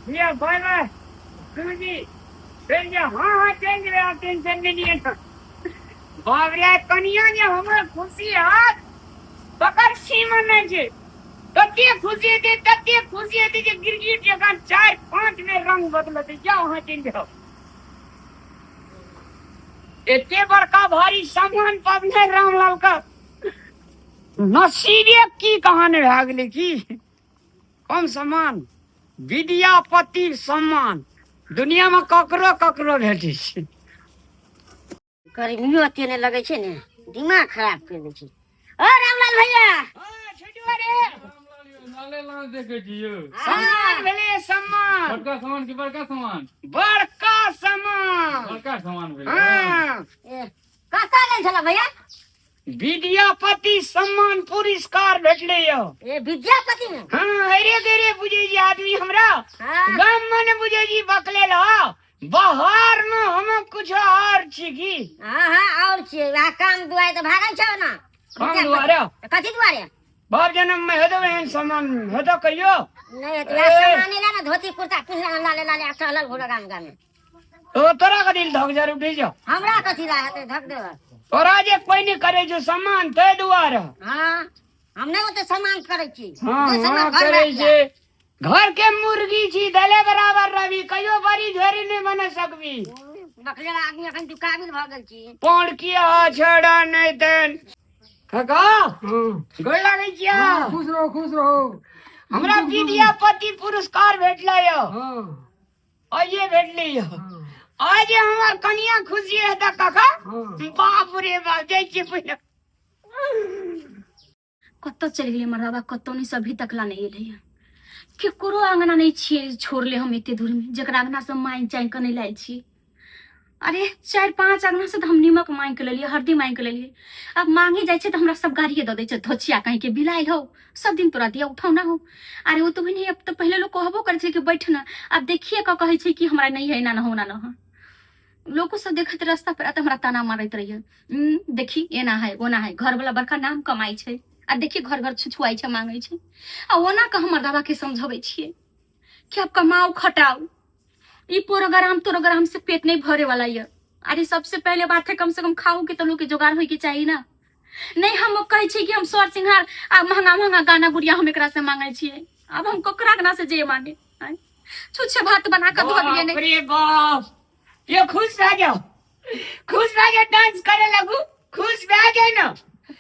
Yeah, bye-bye. Suji, change हाँ change रहा tension नहीं है तो बावरिया कनिया ने हमें खुशी हाथ पकड़ सीमा में जे तत्ते खुशी थी जो गिरगिट जगह 4-5 में रंग बदलते जाओ हाँ चेंज हो इतने बड़का भारी सामान पावने रामलाल का नसीबे की कहानी भागले की कम सामान विद्यापति सम्मान दुनिया में ककरो ककरो भेटी छै गर्मियों अत्यने लगे छे ने दिमाग खराब कर दे छे। ओ रामलाल भैया हां छुटवा रे नाले लाल देखे छियो सम्मान भेले सम्मान बड़का सामान की बड़का सामान भेले हां ए काका ले छला भैया विद्यापति सम्मान पुरस्कार भेटले यो ए विद्यापति में हां अरे तेरे बुझे जी आदमी हमरा हां गाम में बुझे जी बकले ला बाहर में हम कुछ और छी की हां और छे आ काम दुआई तो भागै छ ना काम दुआरे कथि दुआरे बाप जन्म में हेदो एहन सामान हेदो कहियो नहीं तो सामान ले ना धोती कुर्ता पिन्हला लाले लाले अठलल घोड़ा गाम गाम में तो तोरा का दिल धक जरूर उठे जा हमरा कथि रहते धक दे तोरा जे कोई नहीं करे जो सामान ते दुआरे हां हम नहीं तो सामान करै छी हां करे छे घर के मुर्गी छी दले बराबर रवि कहियो बड़ी झोरी नहीं बन सकबी बकले आदमी अखन तू काबिल भ गेल छी पौड़ किया छड़ा नहीं देन काका गोड़ लागै छिया खुश रहो हमरा विद्यापति पुरस्कार भेटला यो आइए भेटले यो आज हमार कनिया खुशी है त काका बाप रे बाप जय छी पहिने कत्तो चल गेलै मरवा कत्तो नहीं सभी तकला नहीं एलै केकरो आंगना नहीं छिए छोड़ले हम एते दूर में जकरा आंगना से माइन चाइन के नहीं लायल छी। अरे 4-5 आंगना से तो हम नीमक मांग के लेलिए हल्दी मांग के लेलिए अब मांगे जाए छे तो हमरा सब गाड़िए द दै छे धोचिया कहीं के बिलाइल हो सब दिन तोरा दिया उठाव ना हो। अरे वो तो भी नहीं अब तो पहले लोग कहबो करे छे कि बैठ ना अब देखिए का कहे छे कि हमरा नहीं है ना हो ना हो लोग सब देखत रास्ता पर हमरा ताना मारत रहिए देखी एना है ओना है घर वाला बड़का नाम कमाई छे आ देखिए घर घर छुछुआई छे मांगे छे आ ओना का हमर दादा के समझावे छिए कि अब कमाओ खटाओ ई प्रोग्राम से पेट नहीं भरे वाला ये। अरे सबसे पहले बात है कम से कम खाओ के तो लोग के जुगाड़ होय के चाहिए ना नहीं हम कहे छी कि हम स्वर सिंगार आ महंगा महंगा गाना गुड़िया हम एकरा से मांगे छिए अब हम ककरा गना से जे मांगे छुछे भात बना के धो दिए नहीं अरे बाप ये खुश रह जाओ डांस करे लगू खुश रह जाए ना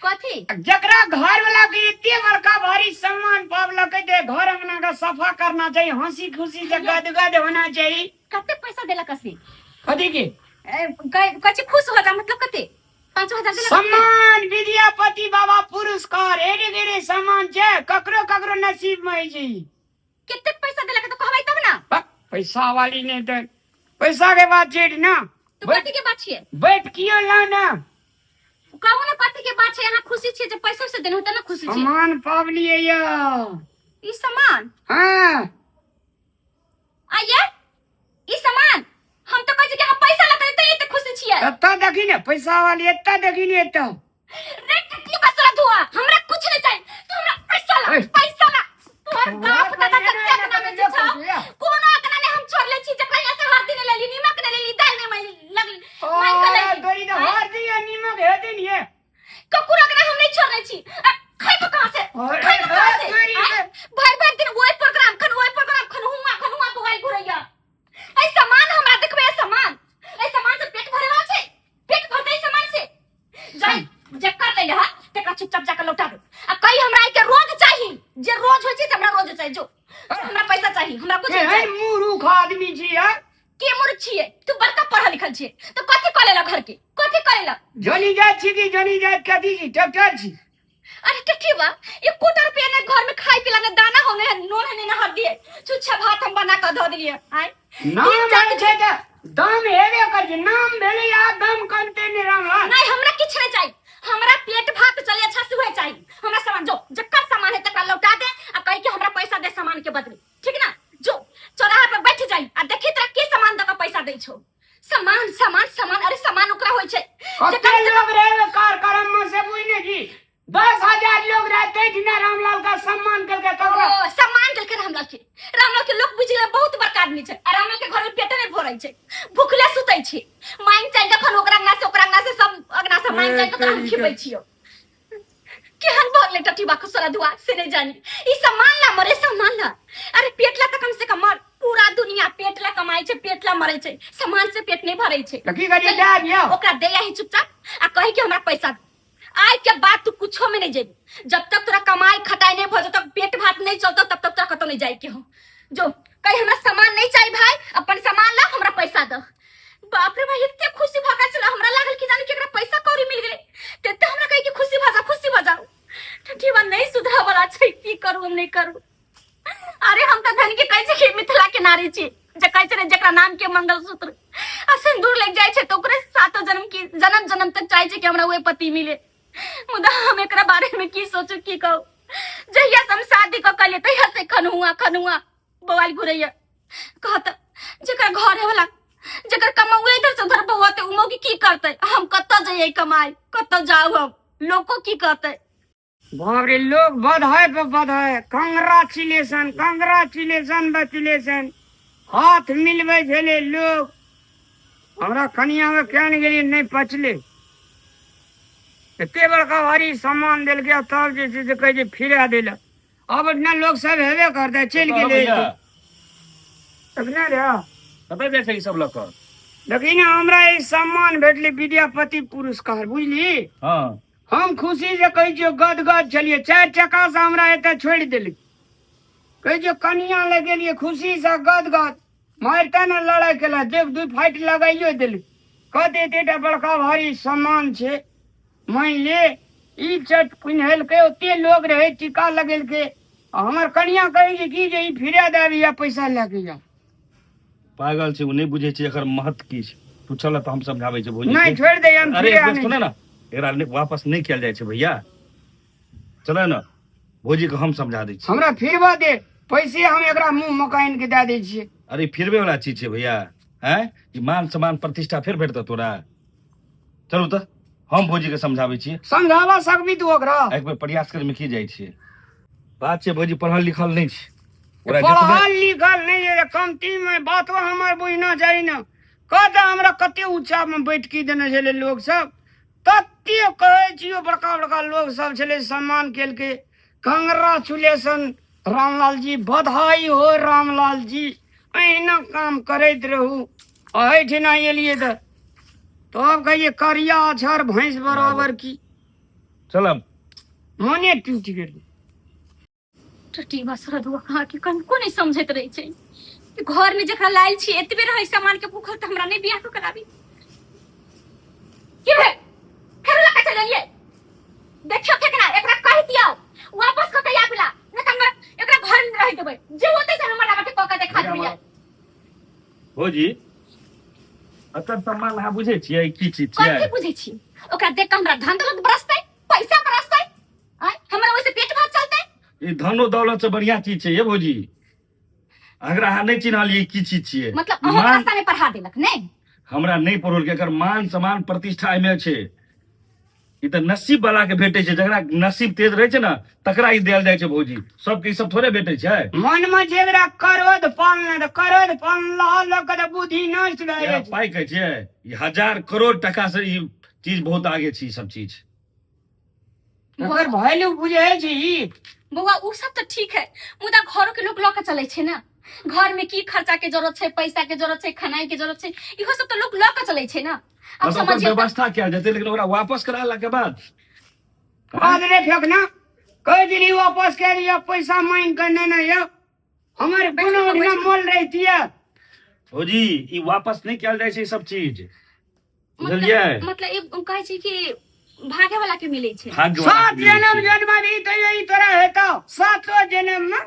कथी जकरा घर वाला के इतने बड़का भारी सम्मान पावला के दे घर अंगना का सफा करना चाहिए हंसी खुशी से गदगद होना चाहिए कते पैसा देला कसी कथी के कच्चे खुश हो जा मतलब कते 5,000 देला सम्मान विद्यापति बाबा पुरस्कार एरे गेरे सम्मान छे ककरो नसीब में छै कितने पैसा देला के तो कहबै तब ना पैसा वाली ने दे पैसा के बात छेड़ ना तो कथी के बात छिए बैठ कियो ला ना कहू ना पति के बात छे यहाँ खुशी छे जब पैसा से देन होता ना खुशी छे सम्मान पावलिए यो ई सामान हां आये ई सामान हम तो कहै छी कि हम पैसा लगे त एते खुशी छिए एत्ता देखी ने पैसा वाली एत्ता देखी ने एत्ता रे की बसरा धुआ हमरा कुछ नहीं चाहिए तू हमरा पैसा ला तोहर बाप दादा के केतना में छा कोनो अकना ने हम छोड़ ले छी जकरा यहाँ से हर दिन ले ली नीमक ने ले ली दाल ने लगल माई के ले गरी तो हर दिन नीमक है दिन ये ककुरा अकना हम नहीं छोड़ रहे छी खाई तो कहां से भर दिन वही प्रोग्राम खन हुआ बुगाई घुरैया ऐ सामान हमरा देखबे ऐ सामान से पेट भरे वाला छे पेट भरते सामान से जाई जे कर ले हा तेका चुपचाप जाकर लौटा दो आ कई हमरा के रोज चाहिए जे रोज होय छै हमरा रोज चाहिए जो हमरा पैसा चाहिए हमरा कुछ नहीं चाहिए मूर्ख आदमी छी यार के मूर्ख छिए तू बड़का पढ़ा लिखल छिए तो कथि करेला घर के कथि करेला जनी जात छी की जनी जात कथि छी ट्रैक्टर छी अरे टट्टी बा 1 कोटा रुपया ने घर में खाई पिला ने दाना होने नून है ना हर दिए छुच्छा भात हम बना के धो दिए आय नाम जाने छे त दाम हेबे कर जे नाम भेले या दाम कमते ने रामलाल नहीं हमरा किछ नहीं चाहिए हमरा पेट भात चले अच्छा से हुए चाहिए हमरा सामान जो जक्का सामान है तका लौटा दे आ कह के हमरा पैसा दे सामान के बदले ठीक ना जो चौराहा पे बैठ जाई आ देखी तोरा के सामान द के पैसा दै छो सामान अरे सामान ओकरा होय छै कते लोग रे कार करम में से बुझने जी 10,000 लोग रहते थे रामलाल का सम्मान करके ककरा ओ सम्मान करके रामलाल के लोग बुझ गेले बहुत बड़का आदमी छै आ रामलाल के घर में पेटे नहीं भरै छै भूखले सुतै छै माइन चाइ जखन ओकरा से सब अगना से माइन चाइ तो हम खिबै छियो केहन भगले टट्टी बा खुसरा दुआ से नहीं जानी ई सम्मान ला मरे सम्मान ला अरे पेटला त कम से कम मर पूरा दुनिया पेटला कमाई छै पेटला मरे छै सम्मान से पेट नहीं भरै छै त की करी दे दियो ओकरा दे ही चुपचाप आ कहि कि हमरा पैसा आज के बाद तू कुछो में नहीं जेबी जब तक तोरा कमाई खटाई नहीं भजो तक पेट भात नहीं चलतो तब तक तोरा कतो नहीं जाए के हो जो कहीं हमरा सामान नहीं चाहिए भाई अपन सामान ला हमरा पैसा दो बाप रे भाई इतने खुशी भगा चला हमरा लागल कि जाने कि एकरा पैसा कौड़ी मिल गेले ते हमरा कहि कि खुशी भजा ठठी बा नहीं सुधरा वाला छै की करू हम नहीं करू अरे हम त धन के कहै छै कि मिथिला के नारी छी जे कहै छै जेकरा नाम के मंगलसूत्र आ सिंदूर लग जाय छै तो ओकरे सातो जन्म तक चाहे छै कि हमरा ओए पति मिले मुदा हम एकरा बारे में की सोचू की कहू जहिया हम शादी क कलिए तहिया से खनुआ बवाल घुरैया कहत जेकर घर है वाला जेकर कमाउए इधर से उधर बहुते उमो की करते हम कत्ता जइए कमाई कत्ता जाऊ हम लोग को की कहते बाप रे लोग बधाई पे बधाई कांग्रेचुलेशन हाथ मिलबै भेले लोग हमरा कनिया में केहन गेली नहीं पचले एते बड़का भारी सम्मान देल के तब जे छै से कहै छै फिरा देला अब इतना लोग सब हेबे करते चल गेले अपने रे कतऽ जाइ छै ई सब लऽ कऽ लेकिन हमरा ई सम्मान भेटले विद्यापति पुरस्कार बुझली हाँ हम खुशी से कहै छियै गदगद छलियै 4 चक्का से हमरा एते छोड़ि देली कहै छियै कनिया ले गेलियै खुशी से गदगद मारते ने लड़ाई केला देख 2 फाइट लगाइयो देली कहते एतेटा बड़का भारी सम्मान छै मान ले ई चट पिन्हलकै ओते लोग रहे टीका लगेलकै हमर कनिया कहै छै कि जे ई फिरा देबी या पैसा लेके जा पागल छै, ओ नहीं बुझे छै एकर महत्व की छै। तू चल तो हम समझाबै छै भौजी नहीं छोड़ दे हम अरे फिरा एक सुने ना एकरा वापस नहीं किया जाए छै भैया चल ना भौजी को हम समझा दै छी हमरा फिरवा दे पैसे हम एकरा मुंह मकान के दे दै छियै अरे फिरबे वाला चीज छै भैया हैं ई मान सम्मान प्रतिष्ठा फिर भेटत तोरा चलू तो हम भौजी के समझाबै छी समझावा सकबी तू ओकरा एक बेर प्रयास करे में की जाइ छै बात छै भौजी पढ़ल लिखल नहीं छै पढ़ल लिखल नहीं है कमती में बात हमर बुझना चाही ना कहता हमरा कते ऊंचा में बैठकी देने छले लोग सब तते कहै छियो बड़का बड़का लोग सब छले सम्मान केलके कांग्रेचुलेशन रामलाल जी बधाई हो रामलाल जी अहिना काम करैत रहू अहिठिना एलिए तो अब कहिए करिया अक्षर भैंस बराबर की चल मने टूट गेल टट्टी बसरत हुआ कहा कि कनको नहीं समझत रही छै कि घर में जकरा लायल छी एतबे रहे सामान के भूखल त हमरा नहीं बियाह कराबी की है फेर लका चलिए देखियो फेकना एकरा कहि दियो वापस क के आ पिला न त हमरा एकरा घर में रह देबै जे होते से हमरा लगा के क के देखा दिया भौजी अतर सम्मान अहाँ बुझे छियै की चीज छियै कथि बुझै छी ओकरा देख के हमरा धन दौलत बरसतै पैसा बरसतै हमरा ओइसे पेट भात चलतै ई धनो दौलत से बढ़िया चीज छै ये भौजी अगर अहाँ नहीं चिन्हलियै की चीज छियै मतलब अहाँ रास्ता में पढ़ा देलक नहीं हमरा नहीं पढ़ल के एकर मान सम्मान प्रतिष्ठा एमे छै ई त नसीब वाला के भेटै छै जकरा नसीब तेज रहै छै ना तकरा ई देल जाइ छै भौजी सबके ई सब थोड़े भेटै छै मन में जेकरा क्रोध पालना त क्रोध पालला लोग के बुद्धि नष्ट भए एकरा जाइ छै पाई कहै छै ई 1000 करोड़ टका से ई चीज बहुत आगे छै ई सब चीज ओकर वैल्यू बुझै छै ई बउआ उ सब तो ठीक है मुदा घरों के लोग लके चले छै ना घर में की खर्चा के जरूरत छै पैसा के जरूरत छै खाना के जरूरत छै इहो सब तो लोग लके चले छै ना अब मतलब ओकर समझिए व्यवस्था क्या जेतै लेकिन ओकरा वापस कराला के बाद बाद रे फेंकना कह दिली वापस कर लिया पैसा मांग कर नहीं है हमारे कोनो ना मोल रहती है भौजी ई वापस नहीं किया जाइ छै ई सब चीज बुझलियै मतलब ई कहै छै कि भागे वाला के मिले छै भाग्य वाला सात के मिलै जन्म छै। जन्म दी तो यही तरह हेता सातों जन्म में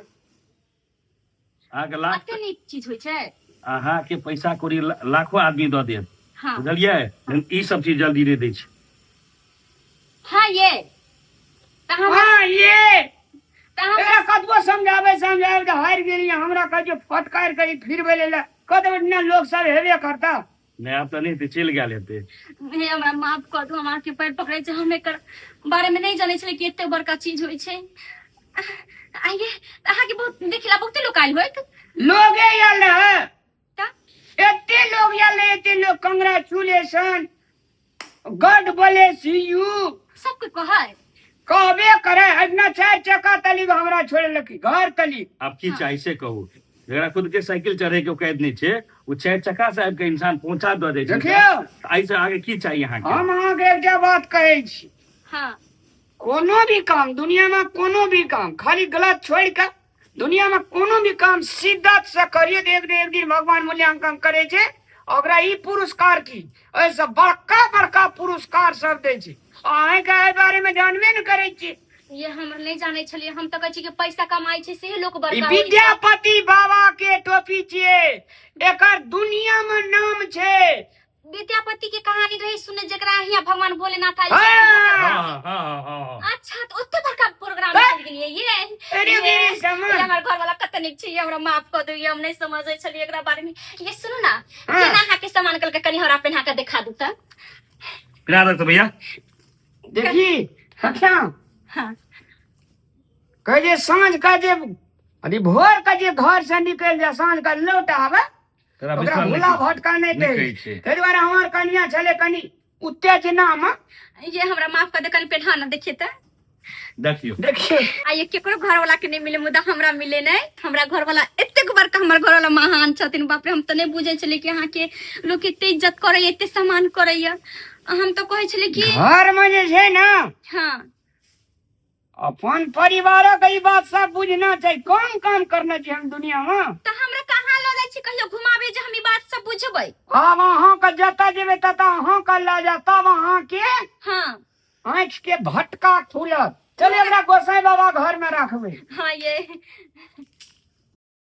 अहाँके लाख अते नीक चीज होय छै अहाँके पैसा कौड़ी लाखों आदमी दऽ देत हां बुझलियै लेकिन ई सब चीज जल्दी नहीं दै छै हां ये त हम हाँ ये त हम एकरा कतबो समझावे तो हार गेली हमरा कह जो फटकार करी फिर बेले कत इतना लोग सब हेबे करता नया तो नहीं थे, चल गया लेते। हे हमरा माफ कर दू, हमरा के पैर पकड़े छै, हम एकर बारे में नहीं जाने छले कि एते बड़का चीज होय छै। आइए अहाँ के बहुत देखिला बहुते लोग आइल होत। लोगे आयल है, ता एते लोग आयल है, एते लोग कांग्रेचुलेशन, गॉड ब्लेस यू सबके कहै कहबे करे। अपना 4 चक्का तली हमरा छोड़े लकी घर तली। आप की चाहे से कहू, जरा खुद के साइकिल चढ़े के कैद नहीं छे, वो 4 चक्का से आबि के इंसान पहुंचा दे दे छै। देखियो आई से आगे की चाहिए यहाँ के? हम अहाँ के एकटा बात कहै छी, हां कोनो भी काम दुनिया में, कोनो भी काम खाली गलत छोड़ के दुनिया में कोनो भी काम शिद्दत से करिए तो एक दिन भगवान मूल्यांकन करे छे। ओकरा ई पुरस्कार की ऐसे बड़का बड़का पुरस्कार सब दे छे। अहाँ के एहि बारे में जानबे न करे छी। ये हम नहीं जाने छलिए, हम तो कहै छी कि पैसा कमाई छै से लोग ई बड़का होय छै। विद्यापति बाबा के टोपी छिए, एकर दुनिया में नाम छे। विद्यापति के कहानी रही सुने, जकरा यहाँ भगवान भोलेनाथ आयल हाँ। छै। हाँ। अच्छा तो ओते बड़का प्रोग्राम चल गेलिए ये। अरे मेरे समझ। ये हमर घर वाला कते नीक छै, ये हमरा माफ कर दू, ये हम नहीं समझै छलिए एकरा बारे में। ये सुनु ना, हाँ। केना अहाँ के सामान कल के कनी हमरा पहना के दिखा दू त। फिर तो भैया देखी अच्छा हां कहे जे साँझ का जे अरे भोर का जे घर से निकल जा, साँझ का लौट आवे, तेरा ओकरा विश्वास भूला भटका नहीं नहीं कहे कहै छै। ताहि दुआरे हमार कनिया छले कनी उत्तेजना में। ये हमरा माफ कर दे, कनी पहना ना देखिए त। देखियो देखिए आ ये केकरो घर वाला के नहीं मिले, मुदा हमरा मिले नहीं। हमरा घर वाला एतेक बड़का, हमर घर वाला महान छथिन, बाप रे। हम तो नहीं बुझे छले कि अहाँ के लोग एते इज्जत करे, एते सम्मान करे। हम तो कहे छले कि घर में जे छै ना हां अपन परिवार के ई बात सब बुझना चाहिए। कौन काम करना चाहिए हम दुनिया में। तो हमरा कहाँ ल जाय छी कहियो घुमाबे जे हम ई बात सब बुझबै। अब अहाँ के जता जेबे तता अहाँ के ला जा, तब अहाँ के हां आँख के भटका खुलत। चले हमरा गोसाई बाबा घर में रखबे। हाँ ये